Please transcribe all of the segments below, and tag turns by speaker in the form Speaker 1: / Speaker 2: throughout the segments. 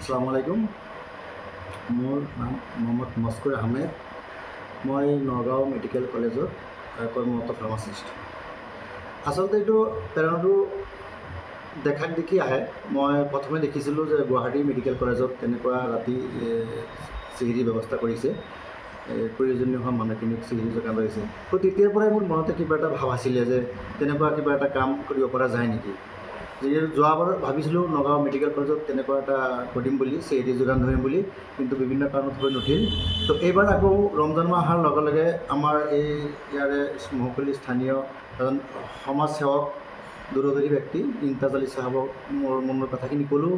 Speaker 1: আসসালামু আলাইকুম। মোৰ নাম মোহাম্মদ মস্কুৰ আহমেদ। মই নগাঁও মেডিকেল কলেজত কৰ্মৰত ফাৰ্মাচিষ্ট। আচলতে এইটো প্ৰেৰণাটো দেখাক দেখি আহে। মই প্ৰথমে দেখিছিলোঁ যে গুৱাহাটী মেডিকেল কলেজত তেনেকুৱা ৰাতি চিকিৎসাৰ ব্যৱস্থা কৰিছে, প্ৰয়োজনীয় হোৱা মানুহখিনিক চিকিৎসা যোগান ধৰিছে। তো তেতিয়াৰ পৰাই মোৰ মনতে কিবা এটা ভাৱ আছিলে যে তেনেকুৱা কিবা এটা কাম কৰিব পৰা যায় নেকি। যিহেতু যোৱাবাৰ ভাবিছিলোঁ নগাঁও মেডিকেল কলেজত তেনেকুৱা এটা কৰিম বুলি, চিকিৎসা যোগান ধৰিম বুলি, কিন্তু বিভিন্ন কাৰণত হৈ নুঠিল। তো এইবাৰ আকৌ ৰমজান মাহ অহাৰ লগে লগে আমাৰ ইয়াৰে মহকুলি স্থানীয় এজন সমাজসেৱক দূৰদৰ্শী ব্যক্তি ইমতাজ আলী চাহাবক মোৰ মনৰ কথাখিনি ক'লোঁ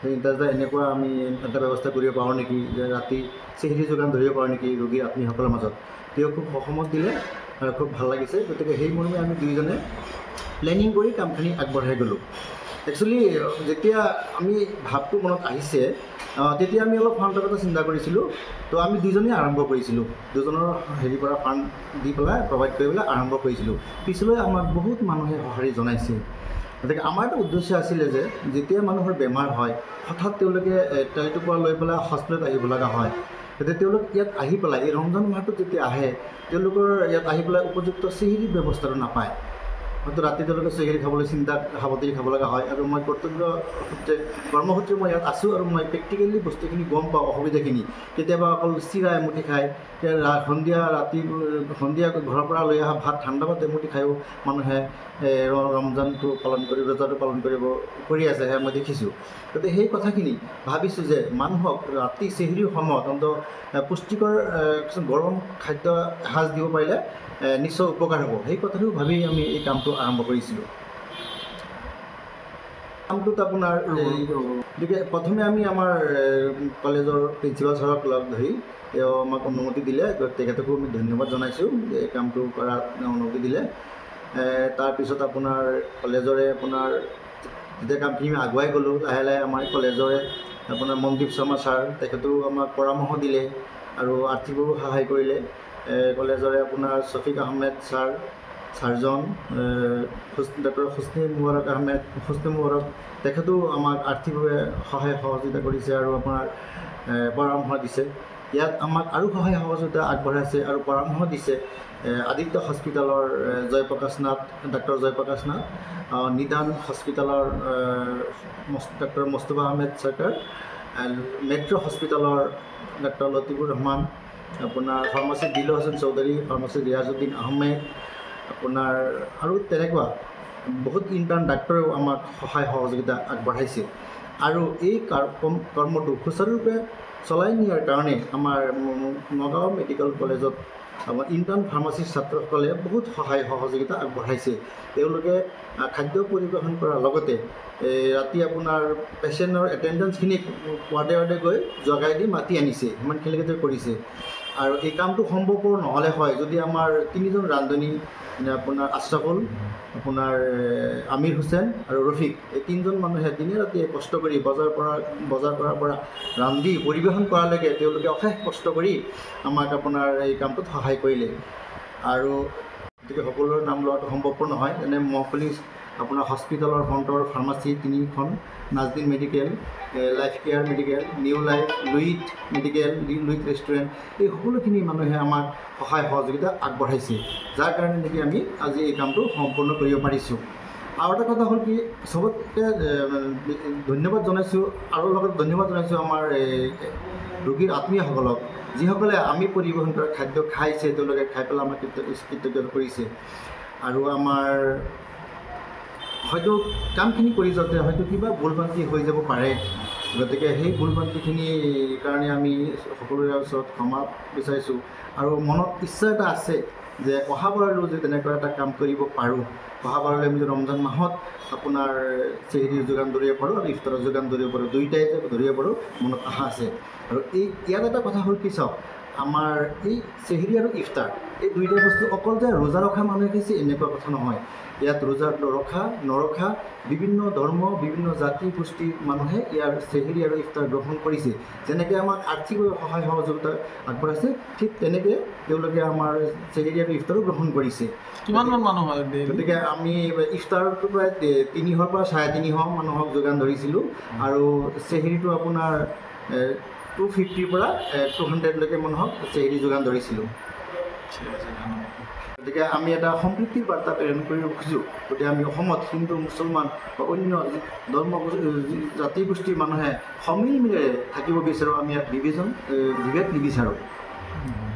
Speaker 1: যে ইমতাজদা এনেকুৱা আমি এটা ব্যৱস্থা কৰিব পাৰোঁ নেকি, যে ৰাতি চিকিৎসা যোগান ধৰিব পাৰোঁ নেকি ৰোগীৰ আত্মীয়সকলৰ মাজত। তেওঁ খুব সহমত দিলে আৰু খুব ভাল লাগিছে। গতিকে সেই মৰ্মে আমি দুয়োজনে প্লেনিং কৰি কামখিনি আগবঢ়াই গ'লোঁ। একচুৱেলি যেতিয়া আমি ভাৱটো মনত আহিছে তেতিয়া আমি অলপ ফাণ্ডৰ চিন্তা কৰিছিলোঁ। তো আমি দুজনেই আৰম্ভ কৰিছিলোঁ, দুজনৰ পৰা ফাণ্ড দি পেলাই প্ৰভাইড কৰি পেলাই আৰম্ভ কৰিছিলোঁ। পিছলৈ আমাক বহুত মানুহে সঁহাৰি জনাইছে। গতিকে আমাৰ এটা উদ্দেশ্য আছিলে যে যেতিয়া মানুহৰ বেমাৰ হয়, হঠাৎ তেওঁলোকে তেলটোপৰা লৈ পেলাই হস্পিটেলত আহিব লগা হয়, তেতিয়া তেওঁলোক ইয়াত আহি পেলাই এই ৰমজান মাহটোত যেতিয়া আহে, তেওঁলোকৰ ইয়াত আহি পেলাই উপযুক্ত চিকিৎসা ব্যৱস্থাটো নাপায়। হয়তো ৰাতি তেওঁলোকে চিকিৎসা খাবলৈ সাৱধানী খাব লগা হয়। আৰু মই কৰ্মসূত্ৰে মই ইয়াত আছোঁ আৰু মই প্ৰেক্টিকেলি বস্তুখিনি গম পাওঁ, অসুবিধাখিনি। কেতিয়াবা অকল চিৰা এমুঠি খায়, সন্ধিয়া ঘৰৰ পৰা লৈ অহা ভাত, ঠাণ্ডা ভাত এমুঠি খায়ো মানুহে ৰমজানটো পালন কৰি, ৰোজাটো পালন কৰি আছে, সেয়া মই দেখিছোঁ। গতিকে সেই কথাখিনি ভাবিছোঁ যে মানুহক ৰাতি চিকিৎসাৰ সময়ত অন্তত পুষ্টিকৰ গৰম খাদ্য এসাঁজ দিব পাৰিলে নিশ্চয় উপকাৰ হ'ব। সেই কথাটো ভাবি আমি এই কামটো আৰম্ভ কৰিছিলোঁ। কামটোত আপোনাৰ গতিকে প্ৰথমে আমি আমাৰ কলেজৰ প্ৰিন্সিপাল ছাৰক লগ ধৰি তেওঁ আমাক অনুমতি দিলে। তেখেতকো আমি ধন্যবাদ জনাইছোঁ যে এই কামটো কৰাত অনুমতি দিলে। তাৰপিছত আপোনাৰ কলেজৰে যেতিয়া কামখিনি আগুৱাই গ'লোঁ, লাহে লাহে আমাৰ কলেজৰে আপোনাৰ মনদীপ শৰ্মা ছাৰ, তেখেতেও আমাক পৰামৰ্শ দিলে আৰু আৰ্থিকভাৱেও সহায় কৰিলে। কলেজৰে আপোনাৰ শফিক আহমেদ ছাৰজন, ডক্টৰ হুছনি মুবাৰক তেখেতেও আমাক আৰ্থিকভাৱে সহায় সহযোগিতা কৰিছে আৰু আপোনাৰ পৰামৰ্শ দিছে। ইয়াত আমাক আৰু সহায় সহযোগিতা আগবঢ়াইছে আৰু পৰামৰ্শ দিছে আদিত্য হস্পিটেলৰ ডক্টৰ জয়প্ৰকাশ নাথ, নিদান হস্পিটেলৰ ডক্টৰ মুস্তফা আহমেদ চৰকাৰ, মেট্ৰ' হস্পিটেলৰ ডক্টৰ লতিফুৰ ৰহমান, আপোনাৰ ফাৰ্মাচী দিল হোসেন চৌধুৰী, ফাৰ্মাচী ৰিয়াজুদ্দিন আহমেদ, আপোনাৰ আৰু তেনেকুৱা বহুত ইণ্টাৰ্ণ ডাক্তৰেও আমাক সহায় সহযোগিতা আগবঢ়াইছে। আৰু এই কৰ্মটো সুচাৰুৰূপে চলাই নিয়াৰ কাৰণে আমাৰ নগাঁও মেডিকেল কলেজত আমাৰ ইণ্টাৰ্ণ ফাৰ্মাচীৰ ছাত্ৰসকলে বহুত সহায় সহযোগিতা আগবঢ়াইছে। তেওঁলোকে খাদ্য পৰিৱেশন কৰাৰ লগতে ৰাতি আপোনাৰ পেচেণ্টৰ এটেণ্ডেঞ্চখিনিক ৱাৰ্ডে গৈ জগাই দি মাতি আনিছে, সিমানখিনিলৈকে কৰিছে। আৰু এই কামটো সম্ভৱপৰ নহ'লে হয় যদি আমাৰ 3জন ৰান্ধনী, আপোনাৰ আশ্ৰাফুল, আপোনাৰ আমিৰ হুছেইন আৰু ৰফিক, এই 3জন মানুহে দিনে ৰাতিয়ে কষ্ট কৰি বজাৰ কৰাৰ পৰা ৰান্ধি পৰিৱেশন কৰালৈকে তেওঁলোকে অশেষ কষ্ট কৰি আমাক আপোনাৰ এই কামটোত সহায় কৰিলে। আৰু গতিকে সকলোৰে নাম লোৱাটো সম্ভৱপৰ নহয়। যেনে মহকুলি আপোনাৰ হস্পিটেলৰ ফ্ৰণ্টৰ ফাৰ্মাচী 3খন, নাজদিন medical, life care medical, new life, Luit medical, Luit restaurant, এই সকলোখিনি মানুহে আমাক সহায় সহযোগিতা আগবঢ়াইছে, যাৰ কাৰণে নেকি আমি আজি এই কামটো সম্পূৰ্ণ কৰিব পাৰিছোঁ। আৰু এটা কথা হ'ল কি, চবতকৈ ধন্যবাদ জনাইছোঁ আৰু লগত ধন্যবাদ জনাইছোঁ আমাৰ ৰোগীৰ আত্মীয়সকলক, যিসকলে আমি পৰিৱেশন কৰা খাদ্য খাইছে, তেওঁলোকে খাই পেলাই আমাক কৃতজ্ঞ কৰিছে। আৰু আমাৰ হয়তো কামখিনি কৰি যাওঁতে হয়তো কিবা ভুলভ্ৰান্তি হৈ যাব পাৰে। গতিকে সেই ভুলভ্ৰান্তিখিনিৰ কাৰণে আমি সকলোৰে ওচৰত ক্ষমা বিচাৰিছোঁ। আৰু মনত ইচ্ছা এটা আছে যে অহাবাৰলৈ যে তেনেকুৱা এটা কাম কৰিব পাৰোঁ, অহাবাৰলৈ আমি ৰমজান মাহত আপোনাৰ চিকিৎসাৰ যোগান ধৰিব পাৰোঁ আৰু ইফতাৰৰ যোগান ধৰিব পাৰোঁ, দুয়োটাই ধৰিব পাৰোঁ, মনত আশা আছে। আৰু ইয়াত এটা কথা হ'ল কি, চাওক, আমাৰ এই চেহেৰি আৰু ইফতাৰ এই দুইটা বস্তু অকল যে ৰোজা ৰখা মানুহে খাইছে এনেকুৱা কথা নহয়। ইয়াত ৰোজা ৰখা নৰখা বিভিন্ন ধৰ্ম বিভিন্ন জাতি গোষ্ঠীৰ মানুহে ইয়াৰ চেহেৰি আৰু ইফতাৰ গ্ৰহণ কৰিছে। যেনেকৈ আমাক আৰ্থিক সহায় সহযোগিতা আগবঢ়াইছে, ঠিক তেনেকৈ তেওঁলোকে আমাৰ চেহেৰি আৰু ইফতাৰো গ্ৰহণ কৰিছে।
Speaker 2: কিমানমান মানুহ হয়?
Speaker 1: গতিকে আমি ইফতাৰটো প্ৰায় 300 পৰা 350 মানুহক যোগান ধৰিছিলোঁ আৰু চেহেৰিটো আপোনাৰ 250 পৰা 200লৈকে মানুহক চেহেৰি যোগান ধৰিছিলোঁ। গতিকে আমি এটা সম্প্ৰীতিৰ বাৰ্তা প্ৰেৰণ কৰিব খোজোঁ। গতিকে আমি অসমত হিন্দু মুছলমান বা অন্য ধৰ্ম জাতি গোষ্ঠীৰ মানুহে সমিলমিলেৰে থাকিব বিচাৰোঁ। আমি ইয়াত বিভেদ নিবিচাৰোঁ।